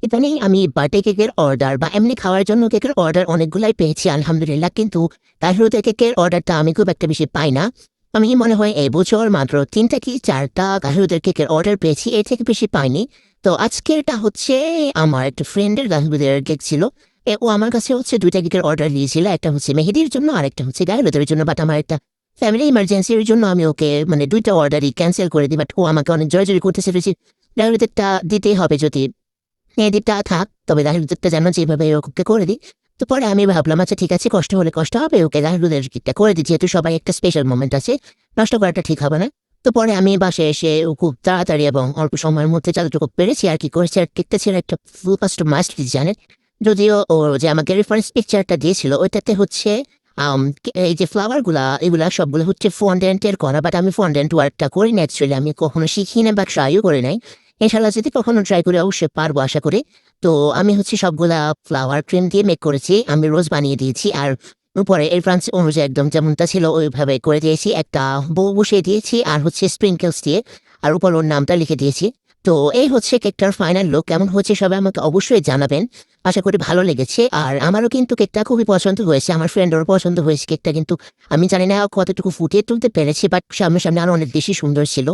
ইদানিং আমি বার্থডে কেকের অর্ডার বা এমনি খাওয়ার জন্য কেকের অর্ডার অনেকগুলাই পেয়েছি আলহামদুলিল্লাহ, কিন্তু কাহিরুতে কেকের অর্ডারটা আমি খুব একটা বেশি পাই না। আমি মনে হয় এবছর মাত্র ৩টা কি ৪টা কাহিরুদের কেকের অর্ডার পেয়েছি, এর থেকে বেশি পাইনি। তো আজকেরটা হচ্ছে আমার একটা ফ্রেন্ডের কাহিরুদের কেক ছিল। ও আমার কাছে হচ্ছে ২টা কেকের অর্ডার দিয়েছিল, একটা হচ্ছে মেহেদির জন্য আর একটা হচ্ছে গাহিরুদের জন্য। বাট আমার একটা ফ্যামিলি ইমার্জেন্সির জন্য আমি ওকে মানে ২টা অর্ডারই ক্যান্সেল করে দিই। বাট ও আমাকে অনেক জোরাজুরি করতেছে, বেশি গাহিরুদেরটা দিতেই হবে। যদি এদিকটা থাক, তবে গাহিরুদেরটা যেন যেভাবে ওকে করে দিই। তো পরে আমি ভাবলাম আচ্ছা ঠিক আছে, কষ্ট হলে কষ্ট হবে, ওকে গাহিরুদের কেকটা করে দিই, যেহেতু সবাই একটা স্পেশাল মোমেন্ট আছে, নষ্ট করাটা ঠিক হবে না। তো পরে আমি বাসায় এসে ও খুব তাড়াতাড়ি এবং অল্প সময়ের মধ্যে যতটুকু পেরেছি আর কি করেছি। আর কেকটা ছিল একটা ফুল কাস্টমাইজড ডিজাইনের। যদিও ও যে আমাকে রেফারেন্স পিকচারটা দিয়েছিল ওইটাতে হচ্ছে এই যে ফ্লাওয়ারগুলা এগুলা সবগুলো হচ্ছে ফন্ডেন্টের করা। বাট আমি ফন্ডেন্ট ওয়ার্কটা করি না, অ্যাকচুয়ালি আমি কখনো শিখি না বা ট্রাইও করে নাই। ইনশাল্লাহ যদি কখনো ট্রাই করে অবশ্যই পারবো আশা করি। তো আমি হচ্ছে সবগুলা ফ্লাওয়ার ক্রিম দিয়ে মেক করেছি, আমি রোজ বানিয়ে দিয়েছি। আর উপরে রেফারেন্স অনুযায়ী একদম যেমনটা ছিল ওইভাবে করে দিয়েছি, একটা বউ বসিয়ে দিয়েছি আর হচ্ছে স্প্রিঙ্কেলস দিয়ে, আর উপর ওর নামটা লিখে দিয়েছি। তো এই হচ্ছে কেকটার ফাইনাল লুক। কেমন হচ্ছে সবাই আমাকে অবশ্যই জানাবেন, আশা করি ভালো লেগেছে। আর আমারও কিন্তু কেকটা খুবই পছন্দ হয়েছে, আমার ফ্রেন্ডেরও পছন্দ হয়েছে কেকটা। কিন্তু আমি জানি না কতটুকু ফুটিয়ে তুলতে পেরেছি, বাট সামনে সামনে আরো অনেক বেশি সুন্দর ছিল।